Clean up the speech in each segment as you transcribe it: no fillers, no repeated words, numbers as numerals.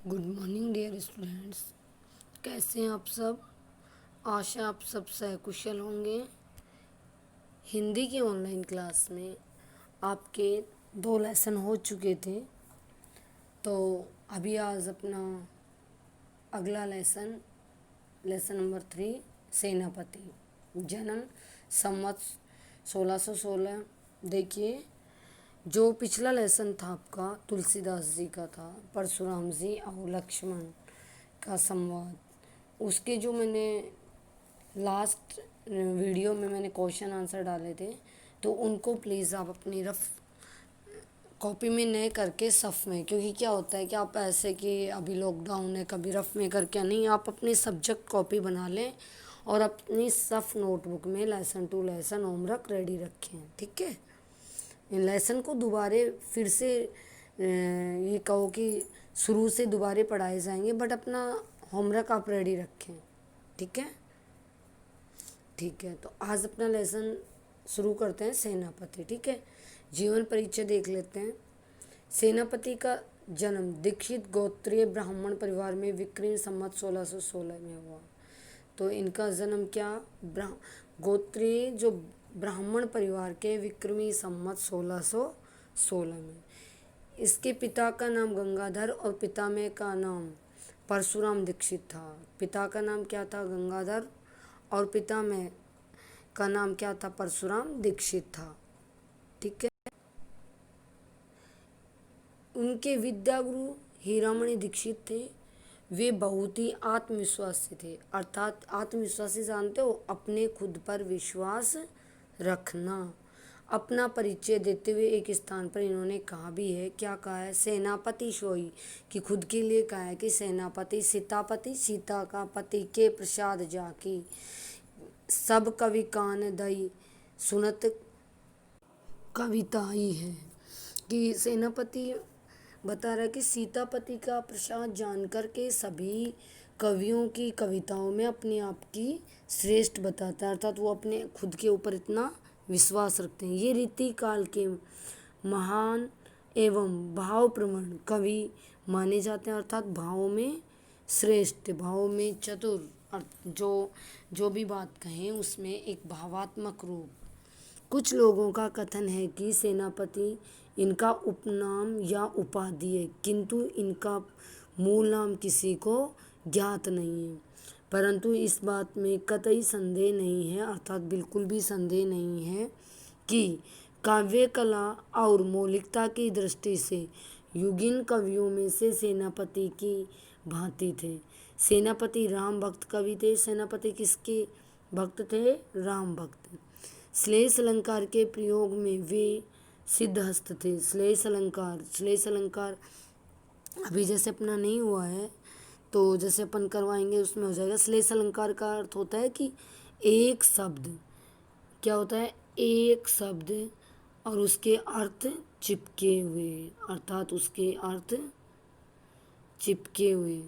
Good morning dear students. कैसे हैं आप सब? आशा आप सब सकुशल होंगे। हिंदी की ऑनलाइन क्लास में आपके 2 लेसन हो चुके थे, तो अभी आज अपना अगला लेसन नंबर 3, सेनापति। जन्म संवत 1616। देखिए, जो पिछला लेसन था आपका तुलसीदास जी का था, परशुराम जी और लक्ष्मण का संवाद। उसके जो मैंने लास्ट वीडियो में मैंने क्वेश्चन आंसर डाले थे, तो उनको प्लीज़ आप अपनी रफ कॉपी में नए करके सफ़ में, क्योंकि क्या होता है कि आप ऐसे कि अभी लॉकडाउन है, कभी रफ में करके नहीं, आप अपनी सब्जेक्ट कॉपी बना लें और अपनी सफ़ नोटबुक में lesson two lesson homework ready रखें। ठीक है? लेसन को दोबारे फिर से ये कहो कि शुरू से दोबारे पढ़ाए जाएंगे, बट अपना होमवर्क आप रेडी रखें। ठीक है? ठीक है, तो आज अपना लेसन शुरू करते हैं, सेनापति। ठीक है, जीवन परिचय देख लेते हैं। सेनापति का जन्म दीक्षित गोत्रीय ब्राह्मण परिवार में विक्रम संवत 1616 में हुआ। तो इनका जन्म क्या, गोत्रीय जो ब्राह्मण परिवार के विक्रमी संवत 1616 में। इसके पिता का नाम गंगाधर और पितामह का नाम परशुराम दीक्षित था। पिता का नाम क्या था? गंगाधर, और पितामह का नाम क्या था? परशुराम दीक्षित था। ठीक है। उनके विद्यागुरु हीरामणि दीक्षित थे। वे बहुत ही आत्मविश्वासी थे, अर्थात आत्मविश्वासी जानते हो, अपने खुद पर विश्वास रखना। अपना परिचय देते हुए एक स्थान पर इन्होंने कहा भी है, क्या कहा है? सेनापति सोई, कि खुद के लिए कहा है कि सेनापति सीतापति, सीता का पति के प्रसाद जाकी, सब कवि कान दई सुनत कविता ही है। कि सेनापति बता रहा है कि सीतापति का प्रसाद जानकर के सभी कवियों की कविताओं में अपने आप की श्रेष्ठ बताता है, अर्थात वो अपने खुद के ऊपर इतना विश्वास रखते हैं। ये रीति काल के महान एवं भावप्रवण कवि माने जाते हैं, अर्थात भावों में श्रेष्ठ, भावों में चतुर। जो भी बात कहें उसमें एक भावात्मक रूप। कुछ लोगों का कथन है कि सेनापति इनका उपनाम या उपाधि है, किंतु इनका मूल नाम किसी को ज्ञात नहीं है। परंतु इस बात में कतई संदेह नहीं है, अर्थात बिल्कुल भी संदेह नहीं है कि काव्य कला और मौलिकता की दृष्टि से युगीन कवियों में से सेनापति की भांति थे। सेनापति राम भक्त कवि थे। सेनापति किसके भक्त थे? राम भक्त। श्लेष अलंकार के प्रयोग में वे सिद्धहस्त थे। श्लेष अलंकार अभी जैसे अपना नहीं हुआ है, तो जैसे अपन करवाएंगे उसमें हो जाएगा। श्लेष अलंकार का अर्थ होता है कि एक शब्द, क्या होता है? एक शब्द और उसके अर्थ चिपके हुए, अर्थात उसके अर्थ चिपके हुए।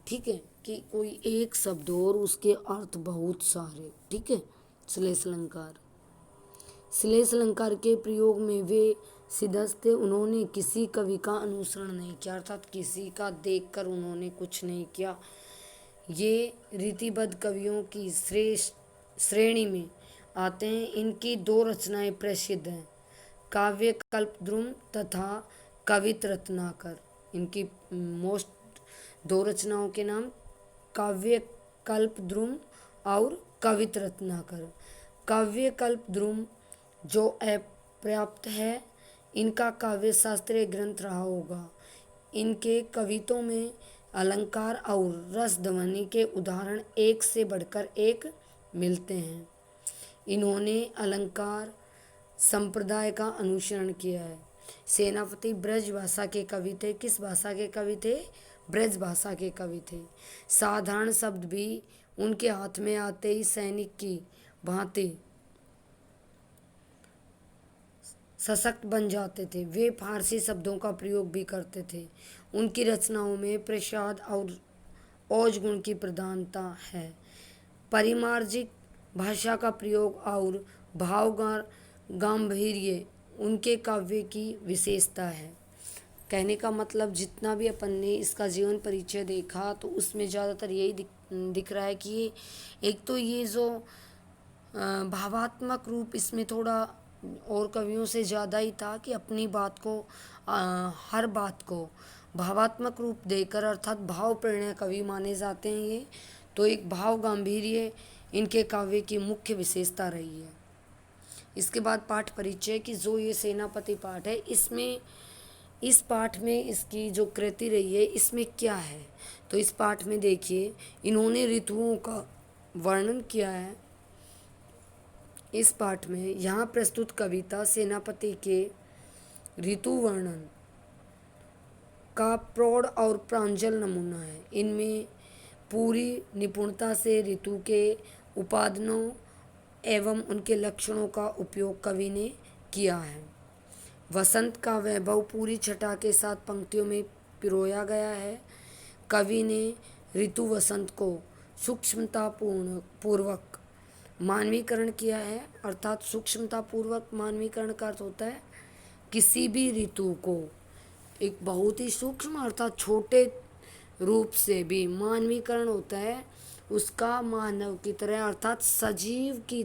ठीक है, कि कोई एक शब्द और उसके अर्थ बहुत सारे। ठीक है, श्लेष अलंकार। श्लेष अलंकार के प्रयोग में वे सिद्धहस्त थे। उन्होंने किसी कवि का अनुसरण नहीं किया, अर्थात किसी का देखकर उन्होंने कुछ नहीं किया। ये रीतिबद्ध कवियों की श्रेष्ठ श्रेणी में आते हैं। इनकी 2 रचनाएं प्रसिद्ध हैं, काव्य कल्पद्रुम तथा कवित रत्नाकर। इनकी मोस्ट 2 रचनाओं के नाम काव्य कल्पद्रुम और कवित रत्नाकर। काव्य कल्पद्रुम जो अपर्याप्त है, इनका काव्य शास्त्रीय ग्रंथ रहा होगा। इनके कवितों में अलंकार और रस ध्वनि के उदाहरण एक से बढ़कर एक मिलते हैं। इन्होंने अलंकार संप्रदाय का अनुसरण किया है। सेनापति ब्रज भाषा के कवि थे। किस भाषा के कवि थे? ब्रज भाषा के कवि थे। साधारण शब्द भी उनके हाथ में आते ही सैनिक की भांति सशक्त बन जाते थे। वे फारसी शब्दों का प्रयोग भी करते थे। उनकी रचनाओं में प्रसाद और ओज गुण की प्रधानता है। परिमार्जिक भाषा का प्रयोग और भाव गांभीर्य उनके काव्य की विशेषता है। कहने का मतलब जितना भी अपन ने इसका जीवन परिचय देखा तो उसमें ज़्यादातर यही दिख रहा है कि एक तो ये जो भावात्मक रूप इसमें थोड़ा और कवियों से ज़्यादा ही था कि अपनी बात को हर बात को भावात्मक रूप देकर, अर्थात भाव प्रेरणा कवि माने जाते हैं ये। तो एक भाव गांधीर्य इनके काव्य की मुख्य विशेषता रही है। इसके बाद पाठ परिचय की जो ये सेनापति पाठ है, इसमें इस पाठ में इसकी जो कृति रही है इसमें क्या है, तो इस पाठ में देखिए इन्होंने ऋतुओं का वर्णन किया है। इस पाठ में यहाँ प्रस्तुत कविता सेनापति के ऋतु वर्णन का प्रौढ़ और प्रांजल नमूना है। इनमें पूरी निपुणता से ऋतु के उपादानों एवं उनके लक्षणों का उपयोग कवि ने किया है। वसंत का वैभव पूरी छटा के साथ पंक्तियों में पिरोया गया है। कवि ने ऋतु वसंत को पूर्वक मानवीकरण किया है, अर्थात सूक्ष्मतापूर्वक मानवीकरण का अर्थ होता है किसी भी ऋतु को एक बहुत ही सूक्ष्म अर्थात छोटे रूप से भी मानवीकरण होता है, उसका मानव की तरह अर्थात सजीव की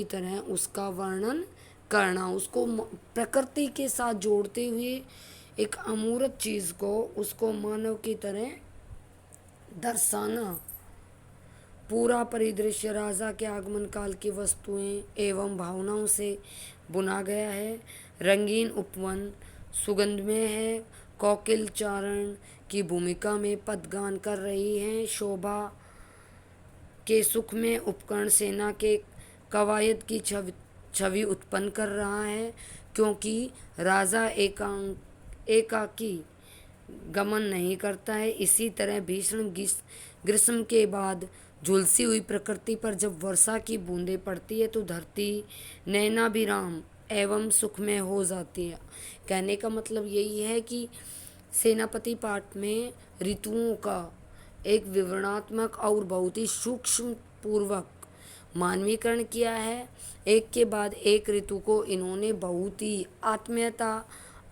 तरह उसका वर्णन करना, उसको प्रकृति के साथ जोड़ते हुए एक अमूर्त चीज़ को उसको मानव की तरह दर्शाना। पूरा परिदृश्य राजा के आगमन काल की वस्तुएं एवं भावनाओं से बुना गया है। रंगीन उपवन सुगंधमय है। कोकिल चारण की भूमिका में पदगान कर रही हैं। शोभा के सुख में उपकरण सेना के कवायद की छवि उत्पन्न कर रहा है, क्योंकि राजा एकाकी गमन नहीं करता है। इसी तरह भीषण ग्रीष्म के बाद झुलसी हुई प्रकृति पर जब वर्षा की बूंदें पड़ती है तो धरती नैनाभिराम एवं सुखमय हो जाती है। कहने का मतलब यही है कि सेनापति पाठ में ऋतुओं का एक विवरणात्मक और बहुत ही सूक्ष्म पूर्वक मानवीकरण किया है। एक के बाद एक ऋतु को इन्होंने बहुत ही आत्मीयता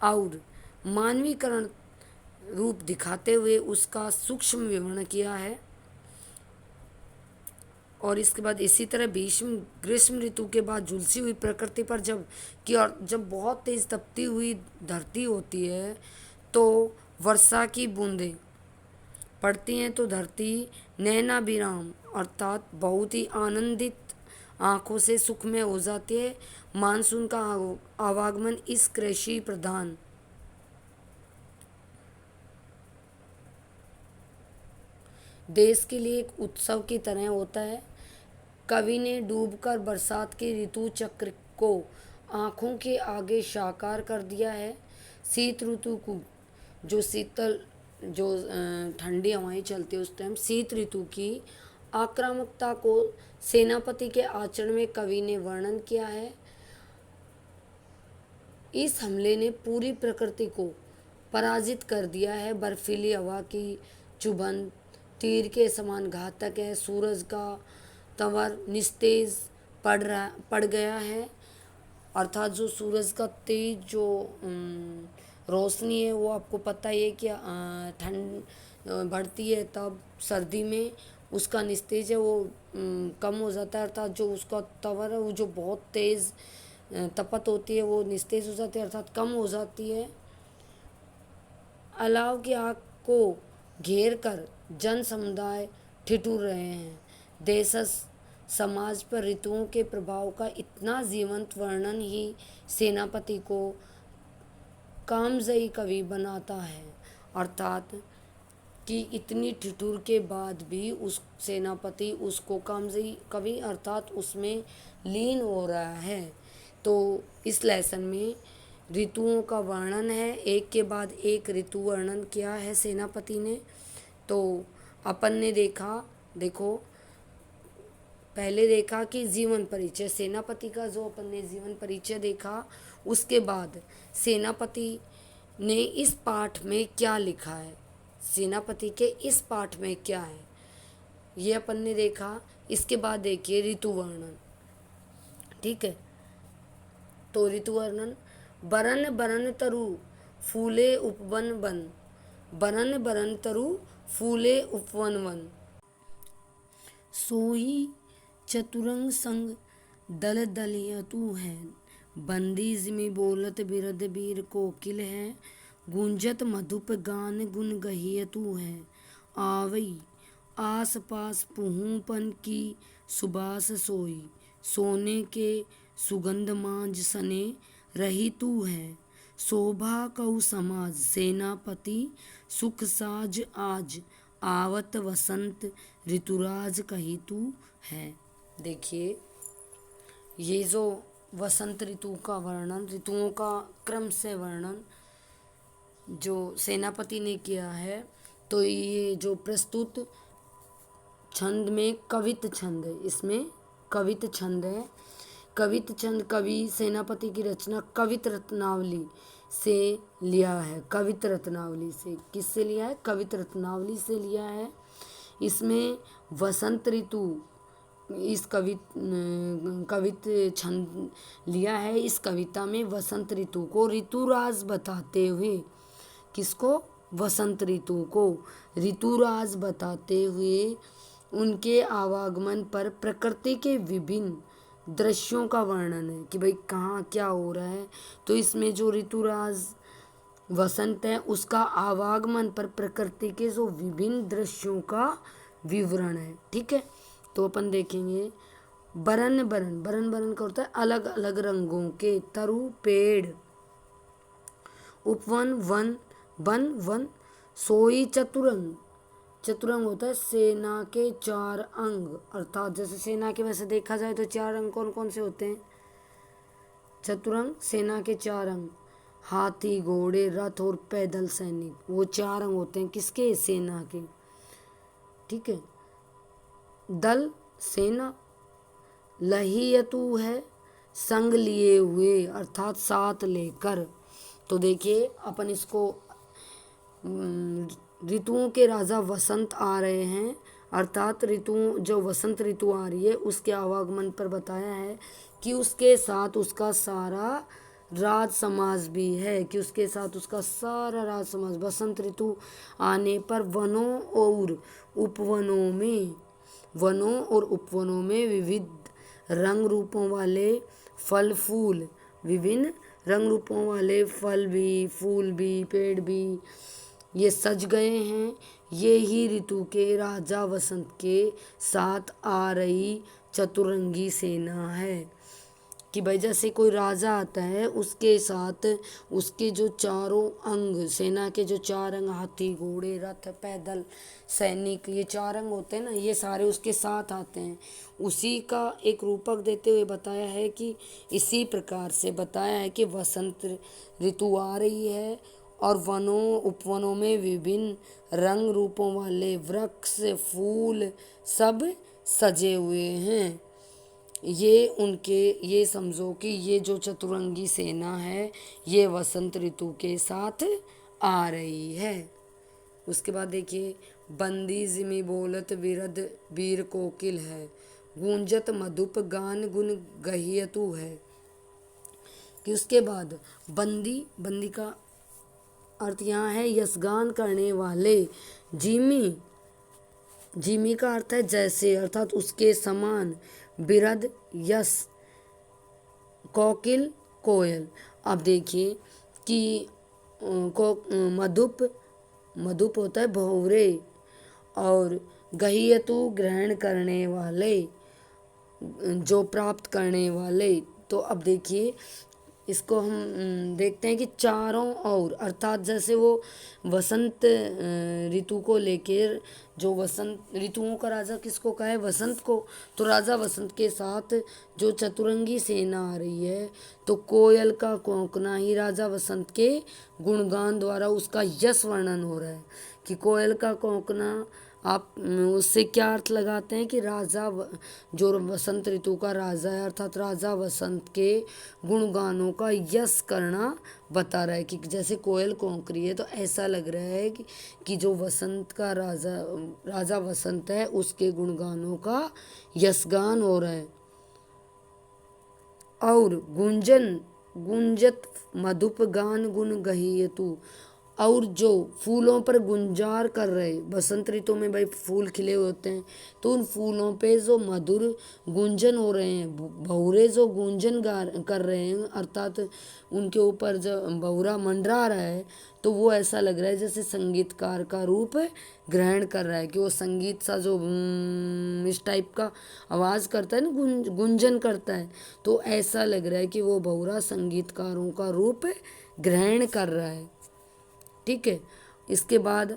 और मानवीकरण रूप दिखाते हुए उसका सूक्ष्म विवरण किया है। और इसके बाद इसी तरह ग्रीष्म ऋतु के बाद झुलसी हुई प्रकृति पर जब बहुत तेज तपती हुई धरती होती है तो वर्षा की बूंदें पड़ती हैं तो धरती नैनाभिराम अर्थात बहुत ही आनंदित आँखों से सुखमय हो जाती है। मानसून का आवागमन इस कृषि प्रधान देश के लिए एक उत्सव की तरह होता है। कवि ने डूबकर बरसात के ऋतु चक्र को आँखों के आगे साकार कर दिया है। शीत ऋतु को जो ठंडी हवाएं चलती है उस टाइम शीत ऋतु की आक्रामकता को सेनापति के आचरण में कवि ने वर्णन किया है। इस हमले ने पूरी प्रकृति को पराजित कर दिया है। बर्फीली हवा की चुभन तीर के समान घातक है। सूरज का तंवर निस्तेज पड़ गया है, अर्थात जो सूरज का तेज जो रोशनी है वो आपको पता ही है कि ठंड बढ़ती है तब सर्दी में उसका निस्तेज है वो कम हो जाता है, अर्थात जो उसका तंवर है वो जो बहुत तेज़ तपत होती है वो निस्तेज हो जाती है अर्थात कम हो जाती है। अलाव की आग को घेर कर जन समुदाय ठिठुर रहे हैं। देशज समाज पर ऋतुओं के प्रभाव का इतना जीवंत वर्णन ही सेनापति को कामजयी कवि बनाता है, अर्थात कि इतनी ठिठुर के बाद भी उस सेनापति उसको कामजयी कवि अर्थात उसमें लीन हो रहा है। तो इस लेसन में ऋतुओं का वर्णन है, एक के बाद एक ऋतु वर्णन किया है सेनापति ने। तो अपन ने देखो पहले देखा कि जीवन परिचय सेनापति का जो अपन ने जीवन परिचय देखा, उसके बाद सेनापति ने इस पाठ में क्या लिखा है, सेनापति के इस पाठ में क्या है ये अपन ने देखा। इसके बाद देखिए ऋतु वर्णन, ठीक है। तो ऋतु वर्णन बरन बरन तरु फूले उपवन बन, बनन बरन तरु फूले उपवन वन। सोई चतुरंग संग दल दलियतु है, बंदी जिमि बोलत बिरद बीर कोकिल है, गूंजत मधुप गान गुन गहियतु है। आवई आस पास पुहूपन की सुबास सोई, सोने के सुगंध मांझ सने रही तू है। शोभा कऊ समाज सेनापति सुख साज आज, आवत वसंत ऋतुराज कही तू है। देखिए ये जो वसंत ऋतु का वर्णन, ऋतुओं का क्रम से वर्णन जो सेनापति ने किया है, तो ये जो प्रस्तुत छंद में कवित छंद है, इसमें कवित छंद है। कवित छंद कवि सेनापति की रचना कवित रत्नावली से लिया है। कवित रत्नावली से किससे लिया है? कवित रत्नावली से लिया है। इसमें वसंत ऋतु इस कवित छंद लिया है। इस कविता में वसंत ऋतु को ऋतुराज बताते हुए, किसको? वसंत ऋतु को ऋतुराज बताते हुए उनके आवागमन पर प्रकृति के विभिन्न दृश्यों का वर्णन है कि भाई कहाँ क्या हो रहा है। तो इसमें जो ऋतुराज वसंत है उसका आवागमन पर प्रकृति के जो विभिन्न दृश्यों का विवरण है। ठीक है, तो अपन देखेंगे बरन बरन, बरन बरन का होता है अलग अलग रंगों के, तरु पेड़, उपवन वन, बन वन, सोई चतुरंग, चतुरंग होता है सेना के चार अंग, अर्थात जैसे सेना के वैसे देखा जाए तो चार अंग कौन कौन से होते हैं? चतुरंग सेना के चार अंग, हाथी घोड़े रथ और पैदल सैनिक, वो चार अंग होते हैं किसके? सेना के। ठीक है, दल सेना, लहियतु है संग लिए हुए, अर्थात साथ लेकर। तो देखिए अपन इसको ऋतुओं के राजा वसंत आ रहे हैं, अर्थात ऋतु जो वसंत ऋतु आ रही है उसके आवागमन पर बताया है कि उसके साथ उसका सारा राज समाज भी है, कि उसके साथ उसका सारा राज समाज। वसंत ऋतु आने पर वनों और उपवनों में, वनों और उपवनों में विविध रंग रूपों वाले फल फूल, विभिन्न रंग रूपों वाले फल भी, फूल भी, पेड़ भी ये सज गए हैं। ये ही ऋतु के राजा वसंत के साथ आ रही चतुरंगी सेना है कि भाई जैसे कोई राजा आता है उसके साथ उसके जो चारों अंग, सेना के जो चार अंग, हाथी घोड़े रथ पैदल सैनिक, ये चार अंग होते हैं ना, ये सारे उसके साथ आते हैं। उसी का एक रूपक देते हुए बताया है कि इसी प्रकार से बताया है कि वसंत ऋतु आ रही है और वनों उपवनों में विभिन्न रंग रूपों वाले वृक्ष फूल सब सजे हुए हैं। ये उनके, ये समझो कि ये जो चतुरंगी सेना है ये वसंत ऋतु के साथ आ रही है। उसके बाद देखिए बंदी जिमि बोलत बिरद बीर कोकिल है, गूंजत मधुप गान गुन गहियतु है। कि उसके बाद बंदी, बंदी का अर्थ यहाँ है यशगान करने वाले, जिमी, जिमी का अर्थ है जैसे, अर्थात उसके समान, बिरद यश, कोकिल कोयल। अब देखिए कि मधुप, मधुप होता है भौरे, और गहियतु ग्रहण करने वाले, जो प्राप्त करने वाले। तो अब देखिए इसको हम देखते हैं कि चारों ओर, अर्थात जैसे वो वसंत ऋतु को लेकर, जो वसंत ऋतुओं का राजा किसको कहा है? वसंत को। तो राजा वसंत के साथ जो चतुरंगी सेना आ रही है, तो कोयल का कौंकना ही राजा वसंत के गुणगान द्वारा उसका यश वर्णन हो रहा है कि कोयल का कौंकना। आप उससे क्या अर्थ लगाते हैं कि राजा जो वसंत ऋतु का राजा है, अर्थात राजा वसंत के गुणगानों का यश करना बता रहा है कि जैसे कोयल कौंक रही है, तो ऐसा लग रहा है कि जो वसंत का राजा, राजा वसंत है उसके गुणगानों का यशगान हो रहा है। और गुंजन गुंजत मधुप गान गुण गहीयतु, और जो फूलों पर गुंजार कर रहे, बसंत ऋतु में भाई फूल खिले होते हैं, तो उन फूलों पे जो मधुर गुंजन हो रहे हैं, भौरे जो गुंजन गा कर रहे हैं, अर्थात उनके ऊपर जो भौरा मंडरा रहा है, तो वो ऐसा लग रहा है जैसे संगीतकार का रूप ग्रहण कर रहा है, कि वो संगीत सा जो इस टाइप का आवाज़ करता है ना, गुंजन करता है, तो ऐसा लग रहा है कि वो भौरा संगीतकारों का रूप ग्रहण कर रहा है। ठीक है। इसके बाद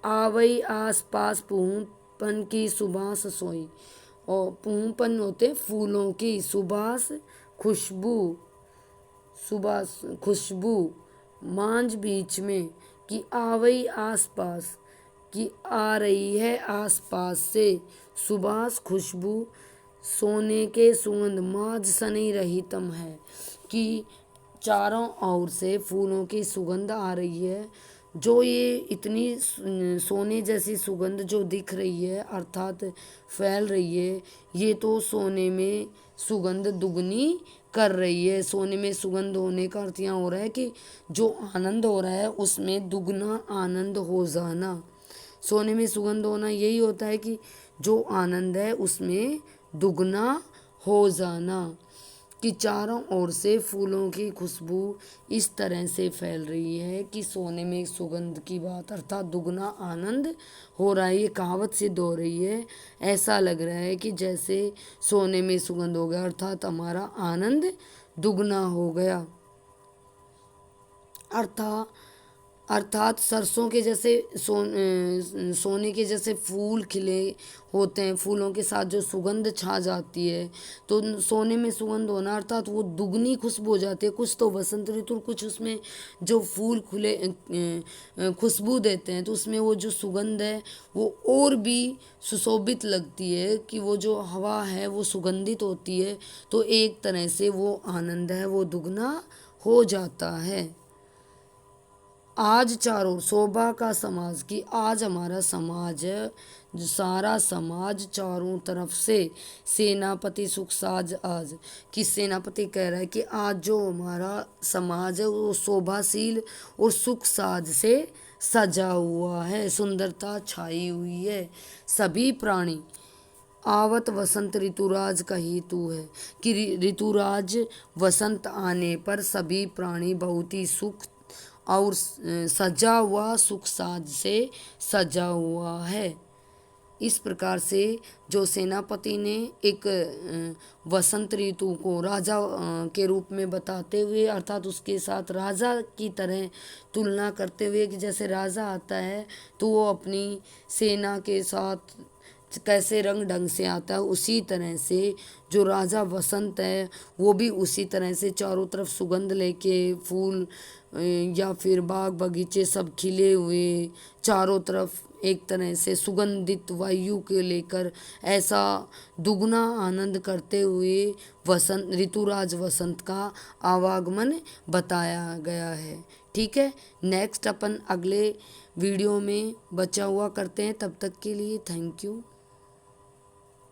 आवई आस पास पूहपन की सुबास सोई, और पूहपन होते फूलों की, सुबास खुशबू, सुबास खुशबू, मांझ बीच में, कि आवई आस पास, कि आ रही है आस पास से, सुबास खुशबू, सोने के सुगंध, माज सनी रहितम है, कि चारों ओर से फूलों की सुगंध आ रही है, जो ये इतनी सोने जैसी सुगंध जो दिख रही है, अर्थात फैल रही है, ये तो सोने में सुगंध दुगनी कर रही है। सोने में सुगंध होने का अर्थ यहाँ हो रहा है कि जो आनंद हो रहा है उसमें दुगना आनंद हो जाना। सोने में सुगंध होना यही होता है कि जो आनंद है उसमें दुगना हो जाना, कि चारों ओर से फूलों की खुशबू इस तरह से फैल रही है कि सोने में सुगंध की बात, अर्थात दुगना आनंद हो रहा है। ये कहावत सिद्ध हो रही है। ऐसा लग रहा है कि जैसे सोने में सुगंध हो गया, अर्थात हमारा आनंद दुगना हो गया। अर्थात सरसों के जैसे सोने के जैसे फूल खिले होते हैं, फूलों के साथ जो सुगंध छा जाती है, तो सोने में सुगंध होना अर्थात वो दुगनी खुशबू हो जाती है। कुछ तो बसंत ऋतु, कुछ उसमें जो फूल खुले खुशबू देते हैं, तो उसमें वो जो सुगंध है वो और भी सुशोभित लगती है, कि वो जो हवा है वो सुगंधित होती है, तो एक तरह से वो आनंद है वो दुगना हो जाता है। आज चारों शोभा का समाज, कि आज हमारा समाज सारा समाज चारों तरफ से सेनापति सुख साज आज, कि सेनापति कह रहा है कि आज जो हमारा समाज है वो शोभाशील और सुख साज से सजा हुआ है, सुंदरता छाई हुई है। सभी प्राणी आवत वसंत ऋतुराज का हेतु है, कि ऋतुराज वसंत आने पर सभी प्राणी बहुत ही सुख और सजा हुआ सुख साज से सजा हुआ है। इस प्रकार से जो सेनापति ने एक वसंत ऋतु को राजा के रूप में बताते हुए, अर्थात उसके साथ राजा की तरह तुलना करते हुए, कि जैसे राजा आता है तो वो अपनी सेना के साथ कैसे रंग ढंग से आता है, उसी तरह से जो राजा वसंत है वो भी उसी तरह से चारों तरफ सुगंध लेके, फूल या फिर बाग बगीचे सब खिले हुए, चारों तरफ एक तरह से सुगंधित वायु के लेकर ऐसा दुगना आनंद करते हुए वसंत ऋतुराज वसंत का आवागमन बताया गया है। ठीक है। नेक्स्ट अपन अगले वीडियो में बचा हुआ करते हैं। तब तक के लिए थैंक यू।